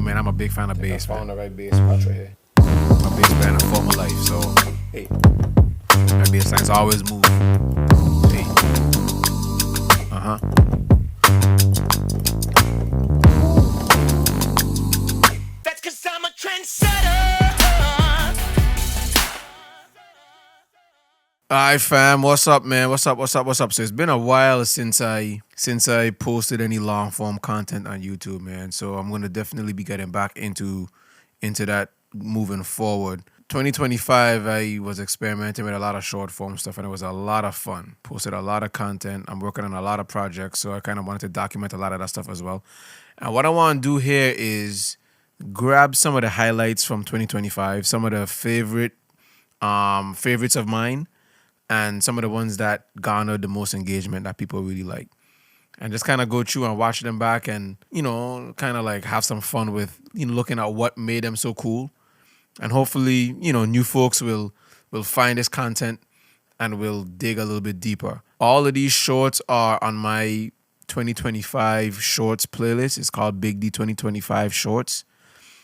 man, I'm a big fan of bass. I found the right bass spot right here. I'm a bass fan of former life, so Hey. my bass lines always move. Hey. That's 'cause I'm a trendsetter. Alright fam, what's up man? What's up? So it's been a while since I posted any long form content on YouTube, man. So I'm gonna definitely be getting back into that moving forward. 2025 I was experimenting with a lot of short form stuff and it was a lot of fun. Posted a lot of content. I'm working on a lot of projects, so I kind of wanted to document a lot of that stuff as well. And what I want to do here is grab some of the highlights from 2025, some of the favorites of mine, and some of the ones that garnered the most engagement that people really like. And just kind of go through and watch them back and, kind of like have some fun with, looking at what made them so cool. And hopefully, new folks will find this content and will dig a little bit deeper. All of these shorts are on my 2025 shorts playlist. It's called Big D 2025 Shorts.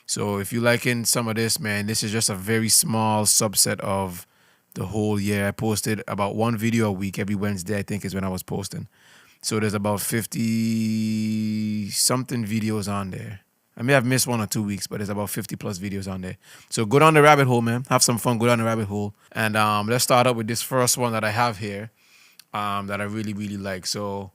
So if you're liking some of this, man, this is just a very small subset of the whole year. I posted about one video a week. Every Wednesday, I think, is when I was posting. So there's about 50-something videos on there. I may have missed 1 or 2 weeks, but there's about 50 plus videos on there. So go down the rabbit hole, man. Have some fun. Go down the rabbit hole. And let's start up with this first one that I have here that I really, really like. So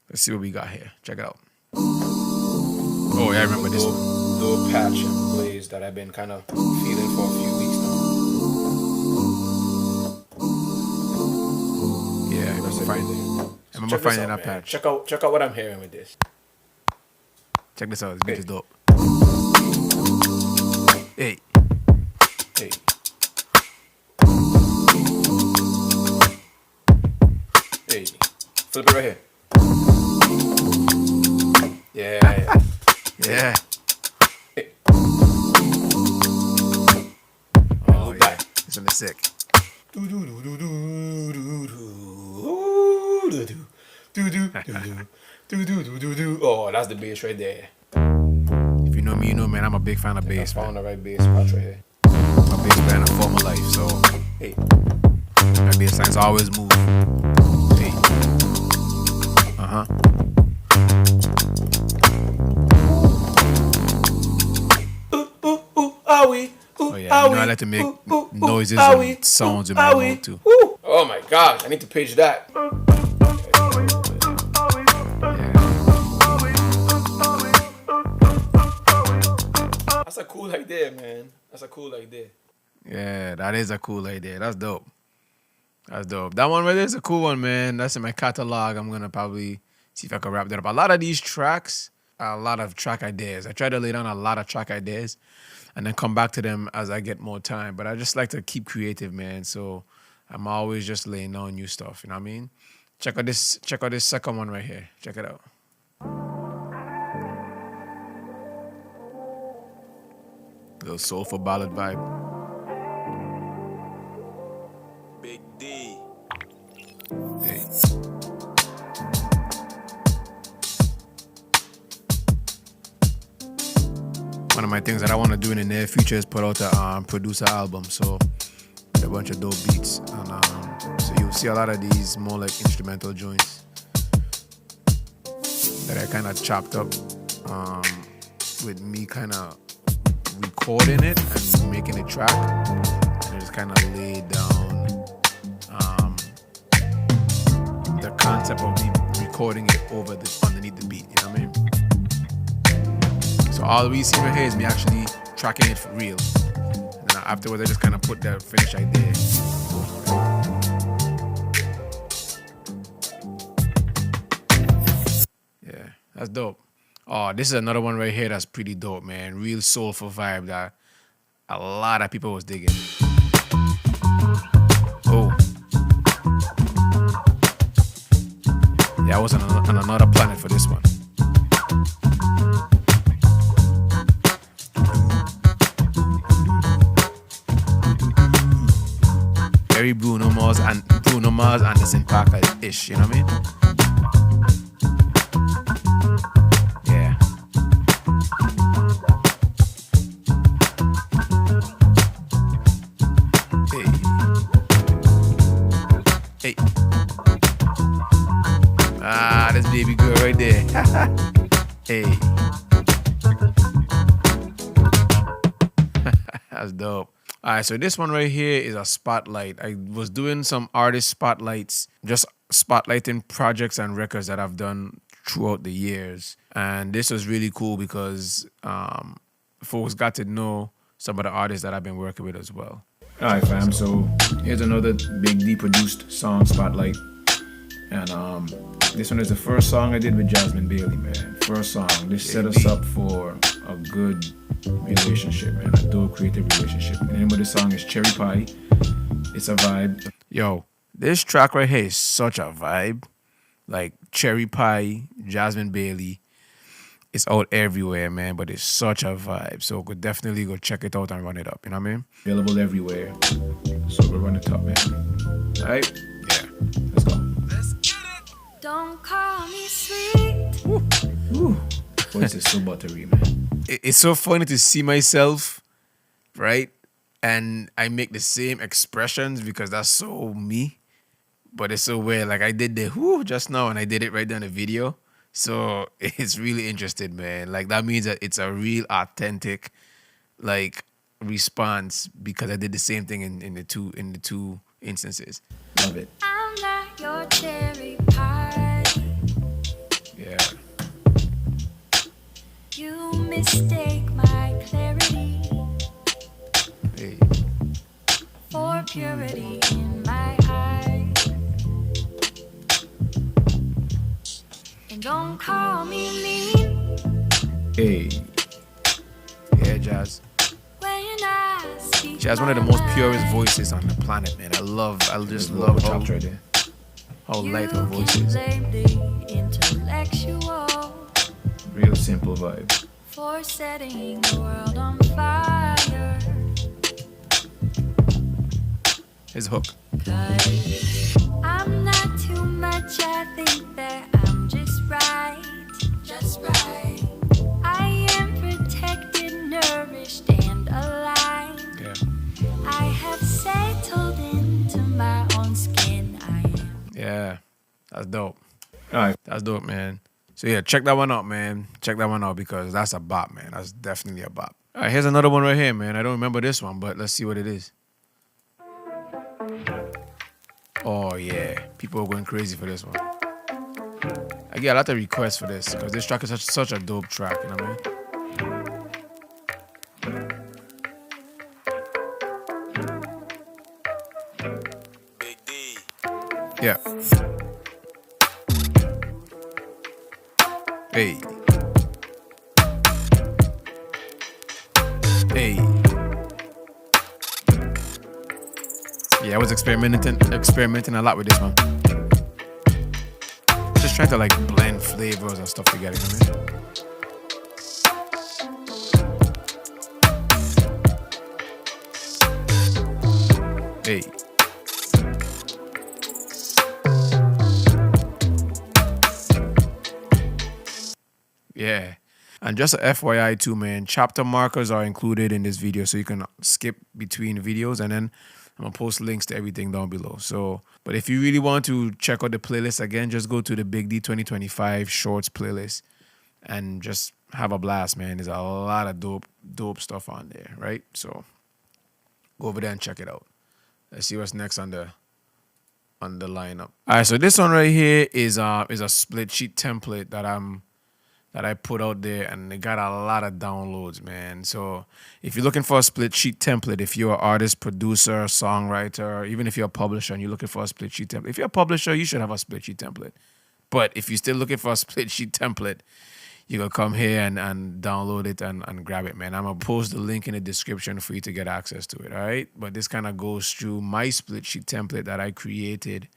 let's see what we got here. Check it out. Oh, yeah, I remember this one. Little patch and blaze that I've been kind of feeling for a few weeks now. Yeah, I remember finding that patch. Check out what I'm hearing with this. Check this out. This beat is dope. Hey. Hey. Hey. Flip it right here. Yeah. Yeah. Hey. Oh, yeah. This one is sick. Oh, that's the bass right there. If you know me, you know, man, I'm a big fan of bass. I found the right bass spot right here. I'm a bass fan of former life, so Hey. my bass lines always move. Hey. Oh yeah, I like to make noises and sounds in my mouth too. Oh my gosh, I need to page that. That's a cool idea, man. That's a cool idea. Yeah, that is a cool idea. That's dope. That one right there is a cool one, man. That's in my catalog. I'm gonna probably see if I can wrap that up. A lot of these tracks are a lot of track ideas. I try to lay down a lot of track ideas and then come back to them as I get more time. But I just like to keep creative, man. So I'm always just laying down new stuff. You know what I mean? Check out this second one right here. Check it out. Little soulful ballad vibe. Big D. Hey. One of my things that I want to do in the near future is put out a producer album. So a bunch of dope beats, and so you'll see a lot of these more like instrumental joints that I kind of chopped up with me kind of recording it and making a track, and just kind of laid down the concept of me recording it over underneath the beat. You know what I mean? So all we see right here is me actually tracking it for real. And then afterwards, I just kind of put the finish idea. Yeah, that's dope. Oh, this is another one right here that's pretty dope, man. Real soulful vibe that a lot of people was digging. Oh. Yeah, I was on another planet for this one. Very Bruno Mars and Anderson Paak-ish, you know what I mean? Yeah. Hey. That's dope. All right, so this one right here is a spotlight. I was doing some artist spotlights, just spotlighting projects and records that I've done throughout the years. And this was really cool because folks got to know some of the artists that I've been working with as well. All right, fam. So here's another Big D produced song spotlight. And this one is the first song I did with Jasmine Bailey, man. First song. This set us up for a good relationship, man. A dope creative relationship. The name of the song is Cherry Pie. It's a vibe. Yo, this track right here is such a vibe. Like Cherry Pie, Jasmine Bailey. It's out everywhere, man, but it's such a vibe. So could definitely go check it out and run it up. You know what I mean? Available everywhere. So we'll run it up, man. All right? Yeah. Let's go. Don't call me sweet. Ooh. Voice is so buttery, man. It's so funny to see myself, right? And I make the same expressions because that's so me. But it's so weird. Like I did the whoo just now and I did it right there in the video. So it's really interesting, man. Like that means that it's a real authentic like response because I did the same thing in the two instances. Love it. I'm not your cherry pie. Yeah. You mistake my clarity Hey. for purity in my eyes. And don't call me mean Hey. Yeah, Jazz. when I speak. She has one of the most purest voices on the planet, man. I just love how right there. How light her voice is. Blame the intellectual Real simple vibe. for setting the world on fire. His hook. 'Cause I'm not too much, I think that I'm just right. Just right. I am protected, nourished, and aligned. Yeah. I have settled into my own skin. I am. Yeah. That's dope. All right. That's dope, man. So yeah, check that one out, man. Check that one out because that's a bop, man. That's definitely a bop. All right, here's another one right here, man. I don't remember this one, but let's see what it is. Oh yeah, people are going crazy for this one. I get a lot of requests for this because this track is such a dope track, you know what I mean? Big D. Yeah. Hey. Hey. Yeah, I was experimenting a lot with this one. Just trying to like blend flavors and stuff together, you know what I mean? Hey. Yeah. And just a FYI too, man, chapter markers are included in this video so you can skip between videos and then I'm going to post links to everything down below. So, but if you really want to check out the playlist again, just go to the Big D 2025 Shorts playlist and just have a blast, man. There's a lot of dope stuff on there, right? So go over there and check it out. Let's see what's next on the lineup. All right, so this one right here is a split sheet template that I put out there, and it got a lot of downloads, man. So if you're looking for a split sheet template, if you're an artist, producer, songwriter, even if you're a publisher and you're looking for a split sheet template, if you're a publisher, you should have a split sheet template. But if you're still looking for a split sheet template, you can come here and download it and grab it, man. I'm going to post the link in the description for you to get access to it, all right? But this kind of goes through my split sheet template that I created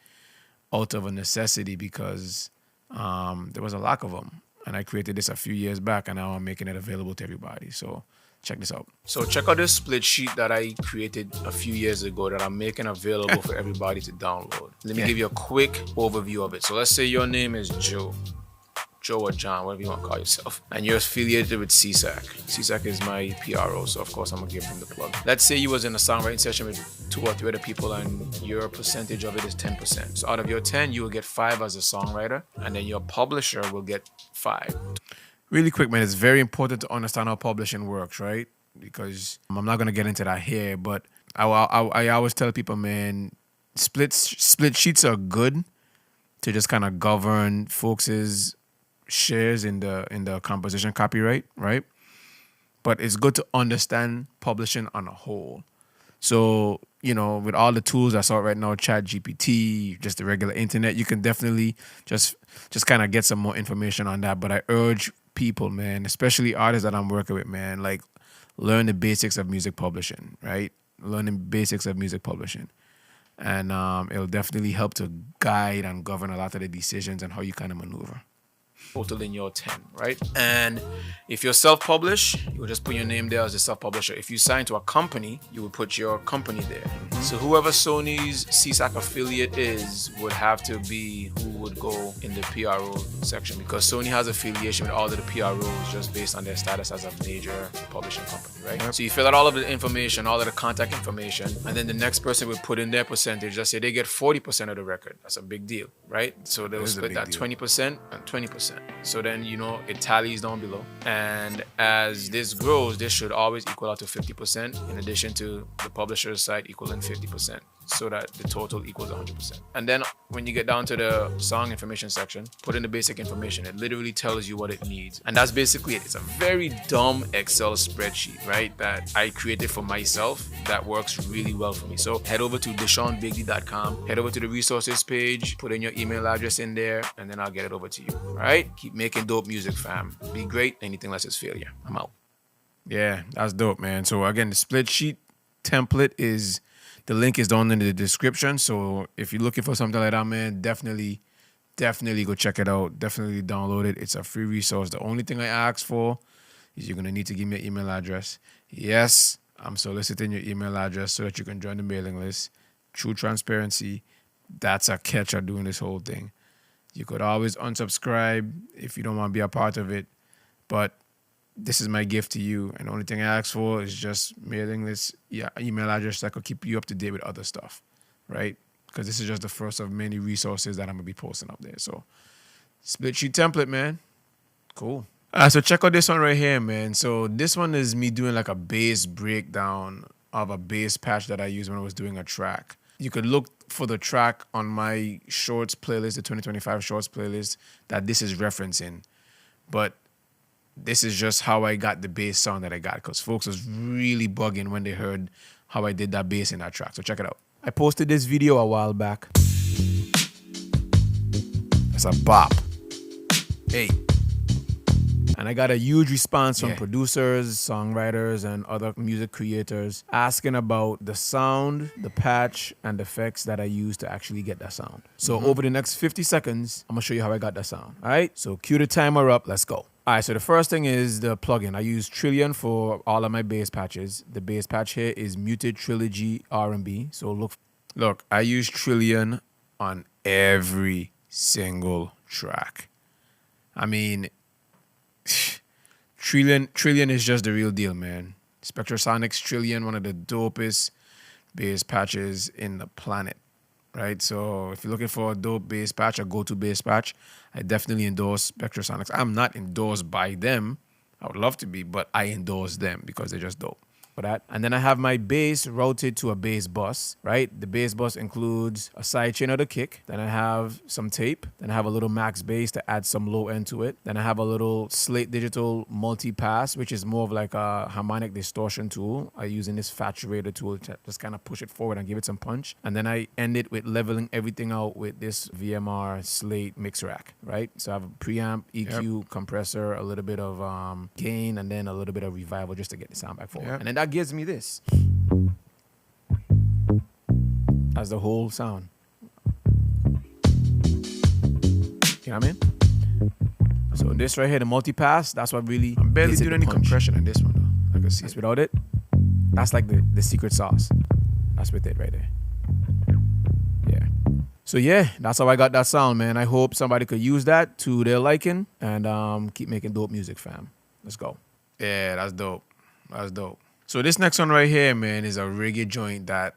out of a necessity because there was a lack of them. And I created this a few years back, and now I'm making it available to everybody. So check this out. So check out this split sheet that I created a few years ago that I'm making available for everybody to download. Let me give you a quick overview of it. So let's say your name is Joe. Joe or John, whatever you want to call yourself, and you're affiliated with CSAC. CSAC is my PRO, so of course I'm gonna give him the plug. Let's say you was in a songwriting session with 2 or 3 other people, and your percentage of it is 10%. So out of your 10, you will get 5 as a songwriter, and then your publisher will get 5. Really quick, man, it's very important to understand how publishing works, right? Because I'm not gonna get into that here, but I always tell people, man, split sheets are good to just kind of govern folks' shares in the composition copyright, right? But it's good to understand publishing on a whole. So, with all the tools that's out right now, ChatGPT, just the regular internet, you can definitely just kind of get some more information on that. But I urge people, man, especially artists that I'm working with, man, like learn the basics of music publishing, right? Learn the basics of music publishing. And it'll definitely help to guide and govern a lot of the decisions and how you kind of maneuver. Total in your 10, right? And if you're self-published, you will just put your name there as a self-publisher. If you sign to a company, you will put your company there. So whoever Sony's CSAC affiliate is would have to be who would go in the PRO section, because Sony has affiliation with all of the PROs just based on their status as a major publishing company, right? So you fill out all of the information, all of the contact information, and then the next person would put in their percentage. Let's say they get 40% of the record. That's a big deal, right? So they'll split that 20% and 20%. So then, it tallies down below. And as this grows, this should always equal out to 50%, in addition to the publisher's side equaling 50%, so that the total equals 100%. And then when you get down to the song information section, put in the basic information. It literally tells you what it needs. And that's basically it. It's a very dumb Excel spreadsheet, right, that I created for myself that works really well for me. So head over to DeShawnBigD.com, head over to the resources page, put in your email address in there, and then I'll get it over to you. All right? Keep making dope music, fam. Be great. Anything less is failure. I'm out. Yeah, that's dope, man. So again, the split sheet template is... The link is down in the description. So if you're looking for something like that, man, definitely go check it out. Definitely download it. It's a free resource. The only thing I ask for is you're going to need to give me an email address. Yes, I'm soliciting your email address so that you can join the mailing list. True transparency. That's a catch of doing this whole thing. You could always unsubscribe if you don't want to be a part of it. But this is my gift to you, and the only thing I ask for is just mailing list, email address that could keep you up to date with other stuff, right? Because this is just the first of many resources that I'm gonna be posting up there. So, split sheet template, man, cool. So check out this one right here, man. So this one is me doing like a bass breakdown of a bass patch that I used when I was doing a track. You could look for the track on my shorts playlist, the 2025 shorts playlist that this is referencing, but this is just how I got the bass sound that I got, because folks was really bugging when they heard how I did that bass in that track. So check it out. I posted this video a while back. That's a bop. Hey. And I got a huge response from producers, songwriters, and other music creators asking about the sound, the patch, and the effects that I used to actually get that sound. So over the next 50 seconds, I'm going to show you how I got that sound. All right? So cue the timer up. Let's go. All right, so the first thing is the plugin. I use Trillion for all of my bass patches. The bass patch here is Muted Trilogy R&B. So look, I use Trillion on every single track. I mean, Trillion is just the real deal, man. Spectrasonics Trillion, one of the dopest bass patches in the planet, right? So if you're looking for a dope bass patch, a go-to bass patch, I definitely endorse Spectrasonics. I'm not endorsed by them. I would love to be, but I endorse them because they're just dope. For that. And then I have my bass routed to a bass bus, right? The bass bus includes a sidechain of the kick. Then I have some tape. Then I have a little max bass to add some low end to it. Then I have a little Slate Digital multi-pass, which is more of like a harmonic distortion tool. I use in this saturator tool to just kind of push it forward and give it some punch. And then I end it with leveling everything out with this VMR Slate mix rack, right? So I have a preamp, EQ, compressor, a little bit of gain, and then a little bit of revival just to get the sound back forward. And then that gives me this. That's the whole sound. You know what I mean? So this right here, the multi-pass, that's what really... I'm barely doing any compression in this one, though. I can see. That's without it. That's like the secret sauce. That's with it right there. Yeah. So yeah, that's how I got that sound, man. I hope somebody could use that to their liking and keep making dope music, fam. Let's go. Yeah, that's dope. That's dope. So this next one right here, man, is a reggae joint that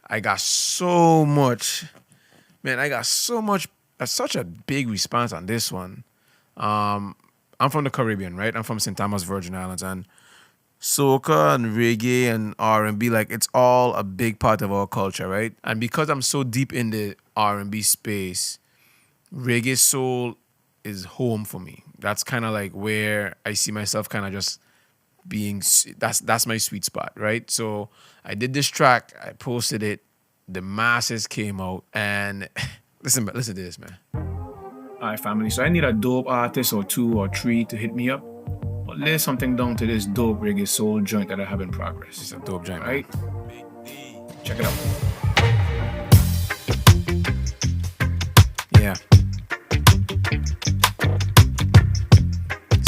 I got so much. Man, I got so much. Such a big response on this one. I'm from the Caribbean, right? I'm from St. Thomas, Virgin Islands, and soca and reggae and R&B, like it's all a big part of our culture, right? And because I'm so deep in the R&B space, reggae soul is home for me. That's kind of like where I see myself kind of just being, that's my sweet spot, right? So I did this track, I posted it, the masses came out, and listen to this, man. All right, family. So I need a dope artist or 2 or 3 to hit me up. But lay something down to this dope reggae soul joint that I have in progress. It's a dope joint, right? Check it out. Yeah.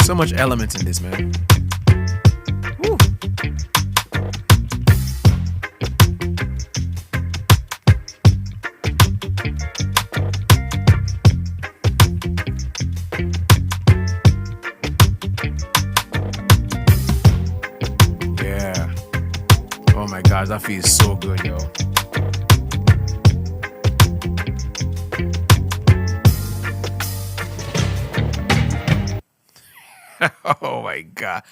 So much elements in this, man. Woo. Oh my gosh, that feels so good, yo. Oh my God.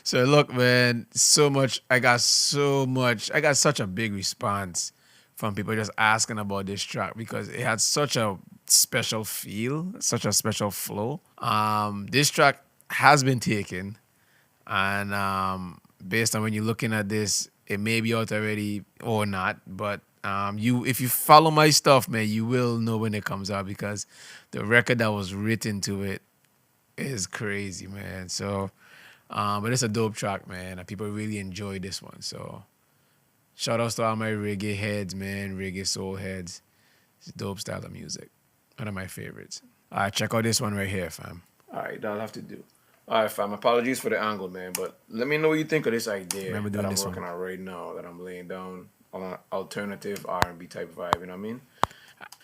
So look, man, I got such a big response from people just asking about this track because it had such a special feel, such a special flow. This track has been taken, and based on when you're looking at this, it may be out already or not, but if you follow my stuff, man, you will know when it comes out because the record that was written to it is crazy, man. So, but it's a dope track, man, and people really enjoy this one. So, shout outs to all my reggae heads, man, reggae soul heads. It's a dope style of music. One of my favorites. All right, check out this one right here, fam. All right, that'll have to do. All right, fam. Apologies for the angle, man, but let me know what you think of this idea that I'm working on right now, that I'm laying down on an alternative R&B type vibe, you know what I mean?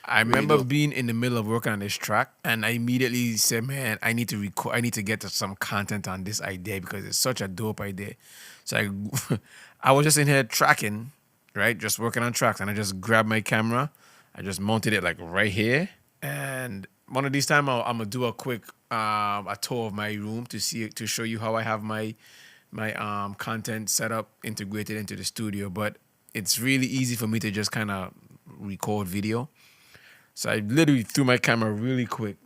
I remember being in the middle of working on this track, and I immediately said, man, I need to get to some content on this idea because it's such a dope idea. So I was just in here tracking, right? Just working on tracks, and I just grabbed my camera. I just mounted it like right here, and one of these times I'm gonna do a quick a tour of my room to show you how I have my content set up, integrated into the studio. But it's really easy for me to just kind of record video. So I literally threw my camera really quick,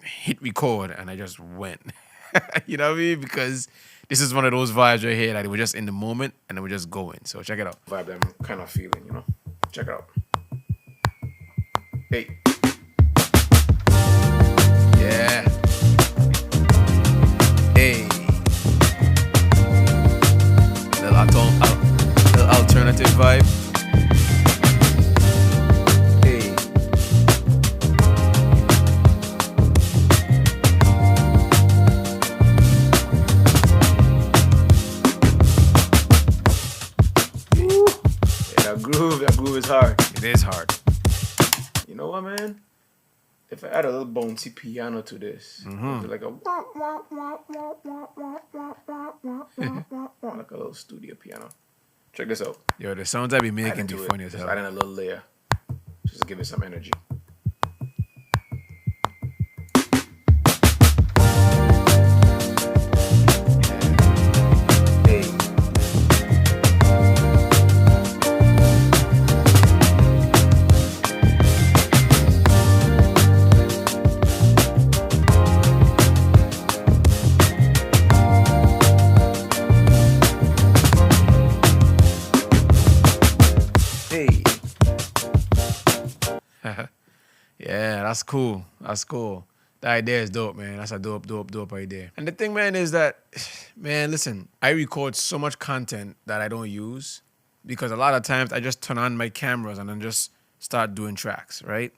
hit record, and I just went. You know what I mean? Because this is one of those vibes right here that we're just in the moment and then we're just going. So check it out. Vibe that I'm kind of feeling, you know? Check it out. Hey. Yeah. Hey. Little alternative vibe. Hey. Woo. Yeah, that groove is hard. It is hard. You know what, man? If I add a little bouncy piano to this, like a like a little studio piano. Check this out. Yo, the sounds I be making be funny as hell. Just adding a little layer, just to give it some energy. Yeah, that's cool. That's cool. The idea is dope, man. That's a dope idea. And the thing, man, is that, man, listen, I record so much content that I don't use because a lot of times I just turn on my cameras and then just start doing tracks, right?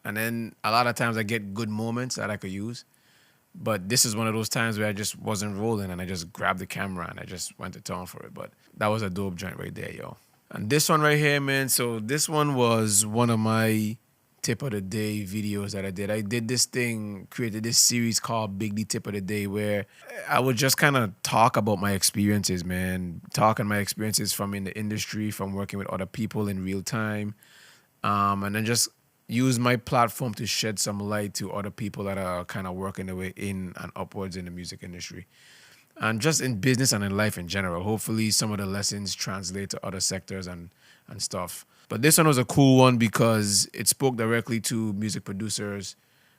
And then a lot of times I get good moments that I could use. But this is one of those times where I just wasn't rolling and I just grabbed the camera and I just went to town for it. But that was a dope joint right there, yo. And this one right here, man, so this one was one of my tip of the day videos that I did. I did this thing, created this series called Big D Tip of the Day, where I would just kind of talk about my experiences, man. Talking my experiences from in the industry, from working with other people in real time. And then just use my platform to shed some light to other people that are kind of working their way in and upwards in the music industry. And just in business and in life in general. Hopefully some of the lessons translate to other sectors and stuff. But this one was a cool one because it spoke directly to music producers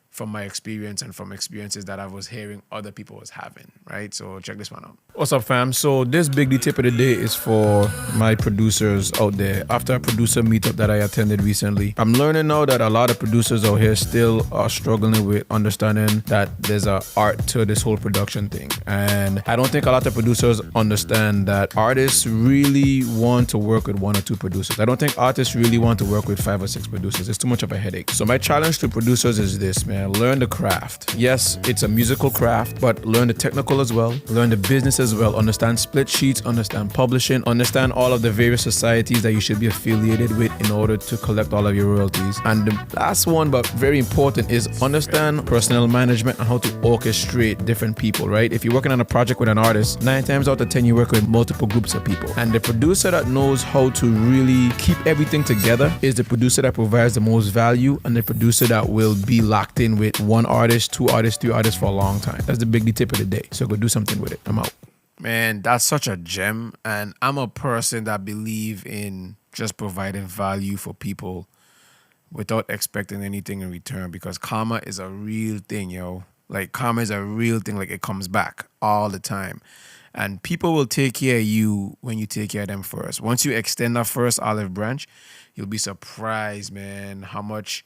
from my experience and from experiences that I was hearing other people was having, right? So check this one out. What's up, fam? So this Big D Tip of the Day is for my producers out there. After a producer meetup that I attended recently, I'm learning now that a lot of producers out here still are struggling with understanding that there's an art to this whole production thing. And I don't think a lot of producers understand that artists really want to work with 1 or 2 producers. I don't think artists really want to work with 5 or 6 producers. It's too much of a headache. So my challenge to producers is this, man. Learn the craft. Yes, it's a musical craft, but learn the technical as well. Learn the business as well. Understand split sheets, understand publishing, understand all of the various societies that you should be affiliated with in order to collect all of your royalties. And the last one, but very important, is understand personnel management and how to orchestrate different people, right? If you're working on a project with an artist, 9 times out of 10, you work with multiple groups of people. And the producer that knows how to really keep everything together is the producer that provides the most value and the producer that will be locked in with 1 artist, 2 artists, 3 artists for a long time. That's the Big D Tip of the Day. So go do something with it. I'm out. Man, that's such a gem. And I'm a person that believe in just providing value for people without expecting anything in return, because karma is a real thing, yo. Like, karma is a real thing. Like, it comes back all the time. And people will take care of you when you take care of them first. Once you extend that first olive branch, you'll be surprised, man, how much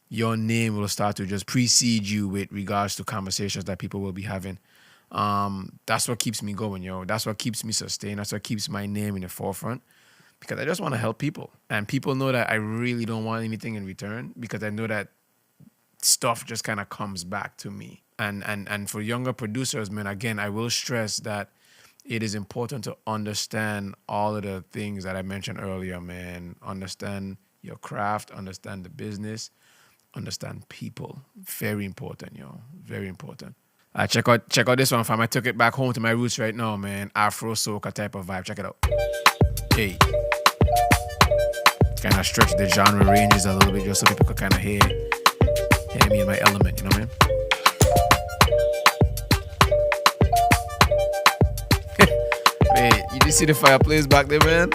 your name will start to just precede you with regards to conversations that people will be having. That's what keeps me going, yo. That's what keeps me sustained. That's what keeps my name in the forefront, because I just want to help people. And people know that I really don't want anything in return, because I know that stuff just kind of comes back to me. And for younger producers, man, again, I will stress that it is important to understand all of the things that I mentioned earlier, man. Understand your craft, understand the business, understand people. Very important, yo. Very important. Check out this one, fam. I took it back home to my roots right now, man. Afro soca type of vibe. Check it out. Hey. Kind of stretch the genre ranges a little bit just so people could kind of hear me in my element, you know what I mean? Wait, you just see the fireplace back there, man?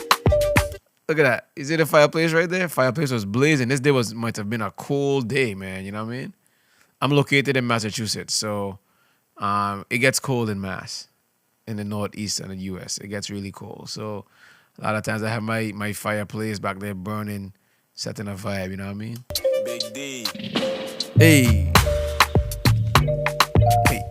Look at that. You see the fireplace right there? Fireplace was blazing. This day might have been a cold day, man. You know what I mean? I'm located in Massachusetts, so it gets cold in Mass, in the Northeast and the U.S. It gets really cold. So a lot of times I have my fireplace back there burning, setting a vibe. You know what I mean? Big D. Hey. Hey.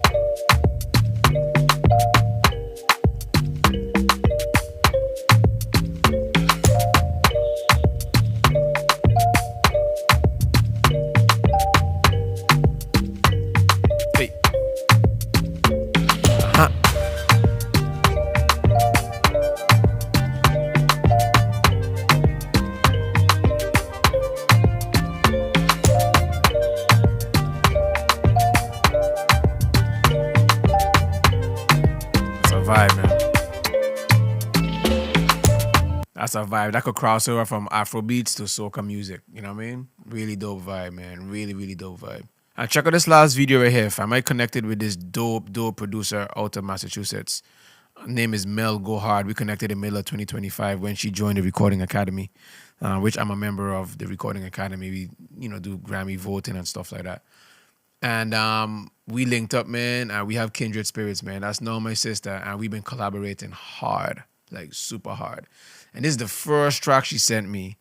That's a vibe. That could cross over from Afro beats to soca music. You know what I mean? Really dope vibe, man. Really, really dope vibe. And check out this last video right here, fam. I connected with this dope producer out of Massachusetts. Her name is Mel Gohard. We connected in middle of 2025 when she joined the Recording Academy, which I'm a member of the Recording Academy. We, do Grammy voting and stuff like that. And we linked up, man, and we have kindred spirits, man. That's now my sister, and we've been collaborating hard, like super hard. And this is the first track she sent me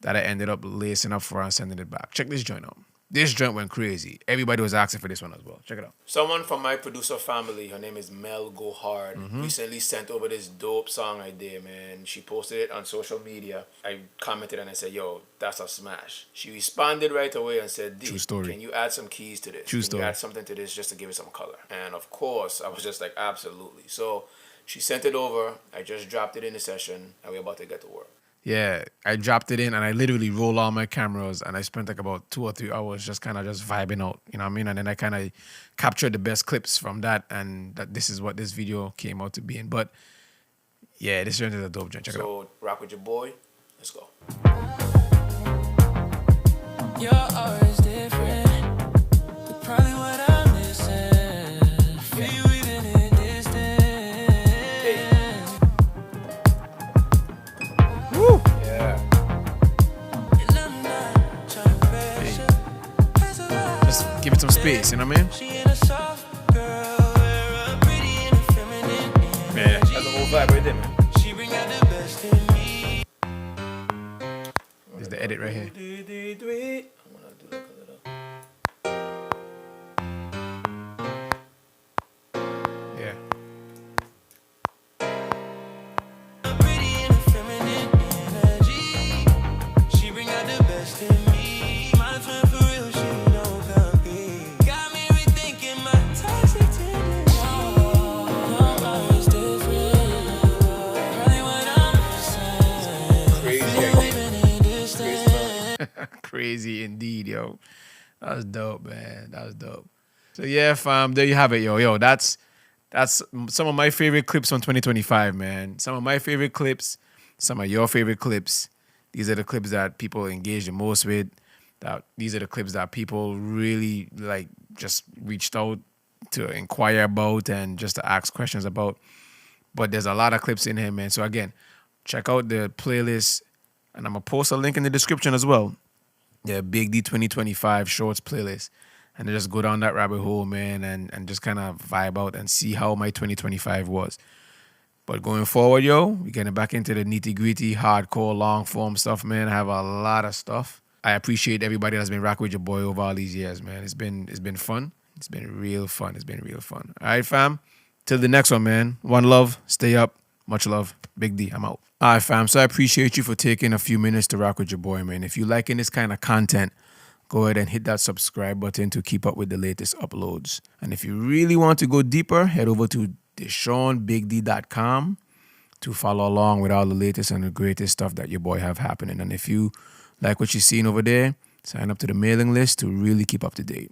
that I ended up lacing up for her and sending it back. Check this joint out. This joint went crazy. Everybody was asking for this one as well. Check it out. Someone from my producer family, her name is Mel Gohard, recently sent over this dope song idea, man. She posted it on social media. I commented and I said, yo, that's a smash. She responded right away and said, D, true story. Can you add some keys to this? True story. Can you add something to this just to give it some color? And of course, I was just like, absolutely. So she sent it over. I just dropped it in the session and we're about to get to work. yeah, I dropped it in and I literally roll all my cameras and I spent like about 2 or 3 hours just kind of just vibing out, you know what I mean? And then I kind of captured the best clips from that, and that this is what this video came out to be in. But yeah, this joint is a dope joint. Check it out. So rock with your boy. Let's go. You're always different. You're probably what I'm missing. Feel you even in distance. Woo! Yeah. And I'm not trying to pressure. There's a lot. Just give it some space, you know what I mean? She ain't a soft girl, we're a pretty and a feminine Yeah. That's the whole vibe right there, man. She bring out the best in me. There's the edit right here. I'm gonna do like a little. Yeah. Pretty and a feminine energy. She bring out the best in me. My friend for real, she don't compete. Got me rethinking my toxic tendencies. I'm always different. Probably what I'm missing. Crazy. Living in distance. Crazy indeed, yo. That was dope, man. That was dope. So yeah, fam, there you have it, yo. Yo, that's some of my favorite clips from 2025, man. Some of my favorite clips, some of your favorite clips. These are the clips that people engage the most with. These are the clips that people really like just reached out to inquire about and just to ask questions about. But there's a lot of clips in here, man. So again, check out the playlist, and I'm gonna post a link in the description as well. The Big D 2025 Shorts playlist, and then just go down that rabbit hole, man, and just kind of vibe out and see how my 2025 was. But going forward, yo, we're getting back into the nitty gritty, hardcore, long form stuff, man. I have a lot of stuff. I appreciate everybody that's been rocking with your boy over all these years, man. It's been fun. It's been real fun. It's been real fun. All right, fam. Till the next one, man. One love. Stay up. Much love. Big D. I'm out. All right, fam. So I appreciate you for taking a few minutes to rock with your boy, man. If you're liking this kind of content, go ahead and hit that subscribe button to keep up with the latest uploads. And if you really want to go deeper, head over to DeShawnBigD.com to follow along with all the latest and the greatest stuff that your boy have happening. And if you like what you're seeing over there, sign up to the mailing list to really keep up to date.